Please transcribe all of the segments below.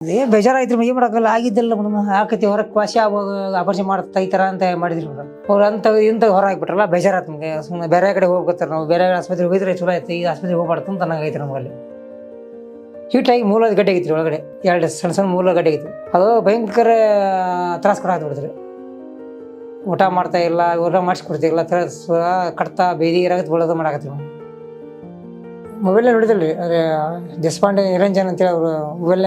ಬೇಜಾರಾಯ್ತು ಏನ್ ಮಾಡಕ್ಕಲ್ಲ ಆಗಿದ್ದಿಲ್ಲ ಮೇಡಮ್ ಹಾಕತಿ ಹೊರಗೆ ಕ್ವಾಶಿ ಆಗೋದು ಆಪರೇಷನ್ ಮಾಡ್ತಾ ಈ ಥರ ಅಂತ ಮಾಡಿದ್ರಿ ಮೇಡಮ್ ಅವ್ರು ಇಂಥ ಹೊರ ಹಾಕ್ಬಿಟ್ರಲ್ಲ ಬೇಜಾರಾಯ್ತು ನಮಗೆ ಸುಮ್ಮನೆ ಬೇರೆ ಕಡೆ ಹೋಗ್ಬೇಕಾರೆ ನಾವು ಬೇರೆ ಆಸ್ಪತ್ರೆಗೆ ಹೋಗಿದ್ರೆ ಚಲೋ ಆಯ್ತು ಈ ಆಸ್ಪತ್ರೆಗೆ ಹೋಗ್ಬಾರ್ದು ಅಂತ ನಂಗೈತೆ ನಮ್ಮಲ್ಲಿ ಹೀಟಾಗಿ ಮೂಲದ ಗಡ್ಡೆ ಆಗಿತ್ತು ಒಳಗಡೆ 2 ಸಣ್ಣ ಮೂಲ ಗಡ್ಡೆ ಆಗಿತ್ತು ಅದು ಭಯಂಕರ ತ್ರಾಸ ಕೊಡಾಕ್ಬಿಡ್ತಾರೆ ಊಟ ಮಾಡ್ತಾ ಇಲ್ಲ ಊಟ ಮಾಡಿಸ್ಕೊಡ್ತಿಲ್ಲ ತ್ರಾಸ ಕಟ್ತಾ ಬೇದಿ ಇರಾಗತ್ತೆ ಒಳಗೆ ಮಾಡಾಕತ್ತೀವಿ ಮೊಬೈಲ್ ನೋಡಿದ್ರಿ ಅದೇ ದೇಶಪಾಂಡೆ ನಿರಂಜನ್ ಅಂತೇಳಿ ಅವರು ಮೊಬೈಲ್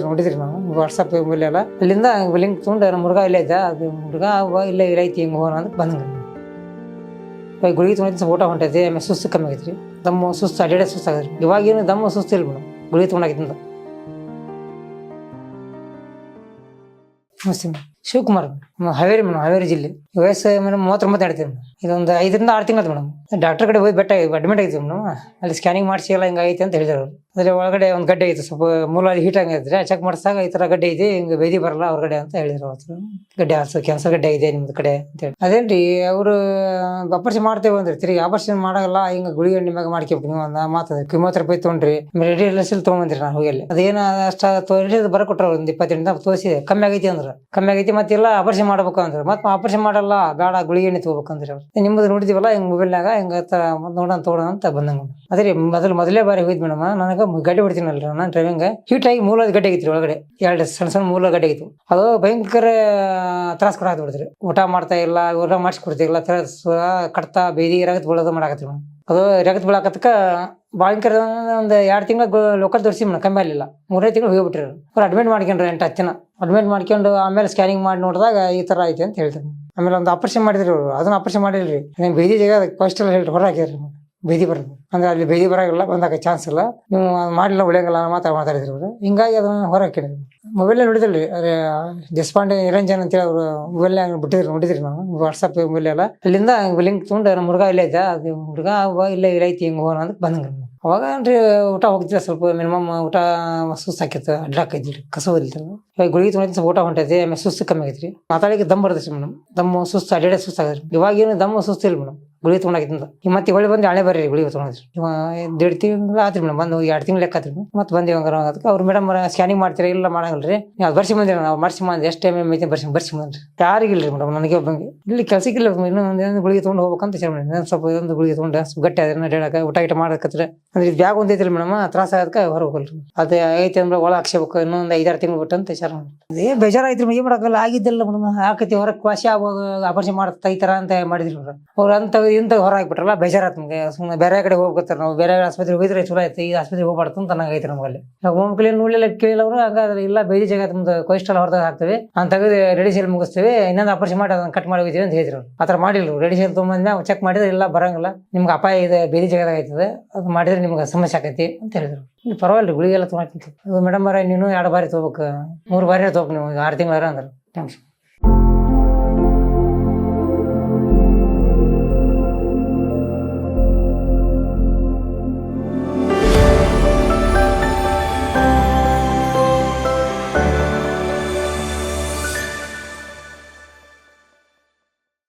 ನೋಡಿದ್ರಿ ನಾವು ವಾಟ್ಸಪ್ ಮೊಬೈಲ್ ಎಲ್ಲ ಅಲ್ಲಿಂದ ಲಿಂಕ್ ತೊಗೊಂಡು ನಮ್ಮ ಹುಡುಗ ಇಲ್ಲೇ ಇದ್ದ ಅದು ಹುಡುಗ ಇಲ್ಲೇ ಇಲ್ಲೈತಿ ಹಿಂಗೆ ಹೋಗೋಣ ಅಂತ ಬಂದಂಗೆ ಗುಳಿಗೆ ತೊಗೊಂಡು ಊಟ ಹೊಂಟೈತಿ ಆಮೇಲೆ ಸುಸ್ತು ಕಮ್ಮಿ ಆಗೈತ್ರಿ ದಮ್ಮು ಸುಸ್ತು ಅಡ್ಡಾಡೆ ಸುಸ್ತು ಆಗದ್ರಿ ಇವಾಗೇನು ದಮ್ಮು ಸುಸ್ತು ಇಲ್ಲ ಮೇಡಮ್ ಗುಳಿಗೆ ತೊಗೊಂಡಾಗಿದ್ದ ನಮಸ್ತೆ ಮೇಡಮ್ ಶಿವಕುಮಾರ್ ಹಾವೇರಿ ಮೇಡಮ್ ಹಾವೇರಿ ಜಿಲ್ಲೆ ವಯಸ್ಸು ಮೇಡಮ್ 39 ನಡೀತೀವಿ ಇದೊಂದು 5 ರಿಂದ 6 ತಿಂಗಳು ಮೇಡಮ್ ಡಾಕ್ಟರ್ ಕಡೆ ಹೋಗಿ ಅಡ್ಮಿಟ್ ಆಗಿದ್ವಿ ಮೇಡಮ್ ಅಲ್ಲಿ ಸ್ಕ್ಯಾನಿಂಗ್ ಮಾಡಿಸಿ ಎಲ್ಲ ಹಿಂಗಾಗೈತೆ ಅಂತ ಹೇಳಿದ್ರು ಅದ್ರ ಒಳಗಡೆ ಒಂದು ಗಡ್ಡೆ ಐತೆ ಸ್ವಲ್ಪ ಮೂಲ ಹೀಟ್ ಆಗಿದ್ರೆ ಚೆಕ್ ಮಾಡಿಸಿದಾಗ ಈ ಥರ ಗಡ್ಡೆ ಇದೆ ಹಿಂಗೆ ಬೇದಿ ಬರಲ್ಲ ಹೊರಗಡೆ ಅಂತ ಹೇಳಿದ್ರು ಅವತ್ತು ಗಡ್ಡೆ ಕ್ಯಾನ್ಸರ್ ಗಡ್ಡೆ ಇದೆ ನಿಮ್ದು ಕಡೆ ಅಂತ ಹೇಳಿ ಅದೇನ್ರಿ ಅವರು ಆಪರೇಷನ್ ಮಾಡ್ತೇವೆ ಅಂದ್ರಿ ತಿರುಗಿ ಆಪರೇಷನ್ ಮಾಡಲ್ಲ ಹಿಂಗೆ ಗುಳಿಗೆ ಎಣ್ಣೆ ಮ್ಯಾಗ ಮಾಡ್ಕೊಬೇಕು ನೀವು ಒಂದು ಮಾತದ ಕಿಮೋಥೆರಪಿ ತೊಗೊಂಡ್ರಿ ರೆಡಿಯಲ್ಸಲ್ಲಿ ತೊಗೊಂಬಂದ್ರಿ ನಾನು ಹೋಗಿ ಅದೇನು ಅಷ್ಟು ಬರ ಕೊಟ್ಟರು ಒಂದು 20 ದಿನ ತೋರಿಸಿದೆ ಕಮ್ಮಿ ಆಗೈತಿ ಅಂದ್ರೆ ಕಮ್ಮಿ ಆಗೈತಿ ಮತ್ತೆಲ್ಲ ಆಪರೇಷನ್ ಮಾಡ್ಬೇಕು ಅಂದ್ರೆ ಮತ್ತೆ ಆಪರೇಷನ್ ಮಾಡಲ್ಲ ಬೇಡ ಗುಳಿಗೆ ಎಣ್ಣೆ ತಗೋಬೇಕಂದ್ರಿ ಅವ್ರು ನಿಮ್ಮದು ನೋಡಿದಿವಲ್ಲ ಹಿಂಗೆ ಮೊಬೈಲ್ನಾಗ ಹಿಂಗೆ ನೋಡೋಣ ತಗೊಳ್ಳೋಣ ಅಂತ ಬಂದಂಗೆ ಅದೇ ರೀ ಮೊದಲೇ ಬಾರಿ ಹೋಯ್ತು ಮೇಡಮ್ ನನಗೆ ಗಡ್ಡೆ ಬಿಡ್ತೀನಲ್ರಿ ನಾನು ಡ್ರೈವಿಂಗ್ ಹೀಟಾಗಿ ಮೂಲದ ಗಡ್ಡೆ ಆಗಿತ್ತು ಒಳಗಡೆ 2 ಸಣ್ಣ ಮೂಲ ಗಡ್ಡೆ ಆಗಿತ್ತು ಅದು ಭಯಂಕರ ತ್ರಾಸ ಕೊಡಾಕ್ಬಿಡ್ತೀರಿ ಊಟ ಮಾಡ್ತಾ ಇಲ್ಲ ಊಟ ಮಾಡಿಸ್ಕೊಡ್ತಿಲ್ಲ ತ್ರಾಸ ಕಟ್ತಾ ಬೇದಿ ಇರಾಗತ್ತೆ ಒಳಗೆ ಮಾಡಾಕತ್ತೀವಿ ಮೇಡಮ್ ಅದು ರಗತ್ ಬೀಳಾಕತ್ತಕ ಭಯಂಕರ ಒಂದು 2 ತಿಂಗಳು ಲೋಕಲ್ ತೋರಿಸಿ ಮೇಡಮ್ ಕಮ್ಮಿ ಆಗಲಿಲ್ಲ 3 ತಿಂಗಳು ಹೋಗ್ಬಿಟ್ರಿ ಅವ್ರು ಅಡ್ಮಿಟ್ ಮಾಡ್ಕೊಂಡ್ರಿ 8-10 ದಿನ ಅಡ್ಮಿಟ್ ಮಾಡ್ಕೊಂಡು ಆಮೇಲೆ ಸ್ಕ್ಯಾನಿಂಗ್ ಮಾಡಿ ನೋಡಿದಾಗ ಈ ಥರ ಐತೆ ಅಂತ ಹೇಳ್ತಾರೆ ಆಮೇಲೆ ಒಂದು ಆಪರೇಷನ್ ಮಾಡಿದ್ರಿ ಅವರು ಅದನ್ನ ಆಪರೇಷನ್ ಮಾಡಿಲ್ರಿ ಬೇದಿ ಜಾಗ ಫಸ್ಟ್ ಎಲ್ಲ ಹೇಳ್ರಿ ಹೊರ ಹಾಕಿದ್ರಿ ಬೇದಿ ಬರೋದು ಅಂದ್ರೆ ಅಲ್ಲಿ ಬೇದಿ ಬರೋಲ್ಲ ಬಂದಾಗ ಚಾನ್ಸ್ ಇಲ್ಲ ನೀವು ಮಾಡಿಲ್ಲ ಉಳಿಯಂಗಿಲ್ಲ ಮಾತಾಡಿದ್ರಿ ಅವರು ಹಿಂಗಾಗಿ ಅದನ್ನ ಹೊರ ಹಾಕಿದ್ರಿ ಮೊಬೈಲ್ ನೋಡಿದ್ರಿ ಅದೇ ದೇಶಪಾಂಡೆ ನಿರಂಜನ್ ಅಂತೇಳಿ ಅವರು ಮೊಬೈಲ್ ನೋಡಿದ್ರಿ ನಾವು ವಾಟ್ಸಪ್ ಮೊಬೈಲ್ ಎಲ್ಲ ಅಲ್ಲಿಂದ ಲಿಂಕ್ ತೊಗೊಂಡು ನಮ್ಮ ಹುಡುಗ ಇಲ್ಲೇ ಇದ್ದ ಅದು ಹುಡುಗ ಇಲ್ಲೇ ಇಲ್ಲೈತಿ ಹಿಂಗೆ ಹೋಗೋಣ ಅಂತ ಬಂದಂಗ್ರಿ ಅವಾಗ ಏನ್ರಿ ಊಟ ಹೋಗ್ತಿದ್ದ ಸ್ವಲ್ಪ ಮಿನಿಮಮ್ ಊಟ ಸುಸ್ತು ಹಾಕಿತ್ತು ಅಡ್ಡಾಕೈತಿರಿ ಕಸ ಇವಾಗ ಗುಳಿಗೆ ತೊಗೊಂಡು ಸ್ವಲ್ಪ ಊಟ ಹೊಂಟೈತಿ ಆಮೇಲೆ ಸುಸ್ತು ಕಮ್ಮಿ ಆಗೈತ್ರಿ ಮಾತಾಡಿಗೆ ದಮ್ ಬರ್ತೈತಿ ಮೇಡಮ್ ದಮ್ಮು ಸುಸ್ತು ಅಡ್ಡಾಡೆ ಸುಸ್ತು ಆಗದ್ರಿ ಇವಾಗೇನು ದಮ್ಮು ಸುಸ್ತು ಇಲ್ಲ ಮೇಡಮ್ ಗುಳಿಗೆ ತೊಗೊಂಡಾಗಿದ್ದ ಮತ್ತೆ ಹೊಳಿ ಬಂದು ಹಳೆ ಬರ್ರಿ ಗುಳಿಗೆ ತೊಗೊಂಡ್ರಿ 1.5 ತಿಂಗಳು ಆತ್ರಿ ಮೇಡಮ್ ಬಂದು 2 ತಿಂಗಳು ಲೆಕ್ಕ ಆತ್ರಿ ಮತ್ತೆ ಬಂದು ಅದಕ್ಕೆ ಅವ್ರು ಮೇಡಮ್ ಸ್ಕ್ಯಾನಿಂಗ್ ಮಾಡ್ತೀರಾ ಇಲ್ಲ ಮಾಡಂಗಿಲ್ರಿ ನೀವು ಬರ್ಸಿ ಬಂದಿರಿ ನಾವು ಬರ್ಸಿ ಬಂದು ಎಷ್ಟು ಟೈಮ್ ಐತಿ ಬರ್ಸಿ ಬಂದ್ರಿ ಯಾರಿಗಿಲ್ರಿ ಮೇಡಮ್ ನನಗೆ ಒಬ್ಬಂಗೆ ಇಲ್ಲಿ ಕೆಲಸಕ್ಕಿಲ್ಲ ಇನ್ನೊಂದು ಗುಳಿಗೆ ತೊಗೊಂಡು ಹೋಗ್ಬೇಕಂತ ನಾನು ಸ್ವಲ್ಪ ಇದೊಂದು ಗುಳಿಗೆ ತೊಗೊಂಡು ಗಟ್ಟಿ ಅದ್ರ ಅಡ್ಡಾಡಕ ಊಟ ಮಾಡಕತ್ರೆ ಅಂದ್ರೆ ಇದು ಬ್ಯಾಗ್ ಒಂದು ಐತ್ರಿ ಮೇಡಮ್ ತ್ರಾಸ ಅದಕ್ಕೆ ಹೊರ ಹೋಗಲ್ರಿ ಅದು ಐತೆ ಅಂದ್ರೆ ಒಳ ಹಾಕ್ಸ್ಬೇಕು ಇನ್ನೊಂದು 5-6 ತಿಂಗಳು ಬಿಟ್ಟು ಅಂತ ವಿಚಾರ ಮಾಡಿ ಬೇಜಾರಾಯ್ತು ಏನ್ ಮಾಡಕ್ಕಲ್ಲ ಆಗಿದ್ದಿಲ್ಲ ಮೇಡಮ್ ಹಾಕತಿ ಹೊರಗೆ ಕ್ವಾಶಿ ಆಗೋದು ಆಪರೇಷನ್ ಮಾಡ್ತಾ ಈ ಥರ ಅಂತ ಮಾಡಿದ್ರಿ ಮೇಡಮ್ ಅವ್ರು ಇಂಥ ಹೊರ ಹಾಕ್ಬಿಟ್ರಲ್ಲ ಬೇಜಾರಾಯ್ತು ನಮಗೆ ಸುಮ್ಮನೆ ಬೇರೆ ಕಡೆ ಹೋಗ್ಬೇಕಾರೆ ನಾವು ಬೇರೆ ಆಸ್ಪತ್ರೆಗೆ ಹೋಗಿದ್ರೆ ಚಲೋ ಆಯ್ತು ಈ ಆಸ್ಪತ್ರೆಗೆ ಹೋಗ್ಬಾರ್ದು ಅಂತ ನಂಗೈತೆ ನಮ್ಮಲ್ಲಿ ಹೋಮ್ ಕ್ಲೀನ್ ನೋಡಲಿಲ್ಲ ಕೇಳಿಲ್ಲ ಅವರು ಹಾಗಾದ್ರೆ ಇಲ್ಲ ಬೇದಿ ಜಾಗ ನಮ್ದು ಕೊಲೆಸ್ಟ್ರಾಲ್ ಹೊರದಾಗ ಹಾಕ್ತೇವೆ ಅಂತ ತೆಗೆದು ರೆಡಿಸೇಲ್ ಮುಗಿಸ್ತೇವೆ ಇನ್ನೊಂದು ಆಪರೇಷನ್ ಮಾಡಿ ಅದನ್ನ ಕಟ್ ಮಾಡಿ ಹೋಗ್ತೀವಿ ಅಂತ ಹೇಳಿದ್ರು ಆ ಥರ ಮಾಡಿಲ್ಲ ರೆಡಿಸೇಲ್ ತೊಗೊಂಬಂದ ಚೆಕ್ ಮಾಡಿದ್ರೆ ಇಲ್ಲ ಬರಂಗಿಲ್ಲ ನಿಮ್ಗೆ ಅಪಾಯ ಇದೆ ಬೇದಿ ಜಾಗದಾಗ ಆಯ್ತದೆ ಅದು ಮಾಡಿದ್ರೆ ನಿಮ್ಗೆ ಸಮಸ್ಯೆ ಆಕೈತಿ ಅಂತ ಹೇಳಿದ್ರು ಇಲ್ಲಿ ಪರವಾಗಿಲ್ಲ ಗುಳಿಗೆ ಎಲ್ಲ ತೊಗೊಂಡು ಮೇಡಮ್ ನೀನು 2 ಬಾರಿ ತೊಗೋಬೇಕು 3 ಬಾರಿ ತೊಗೋಬೇಕು ನೀವು 6 ತಿಂಗಳ ಅಂದ್ರೆ ಥ್ಯಾಂಕ್ಸ್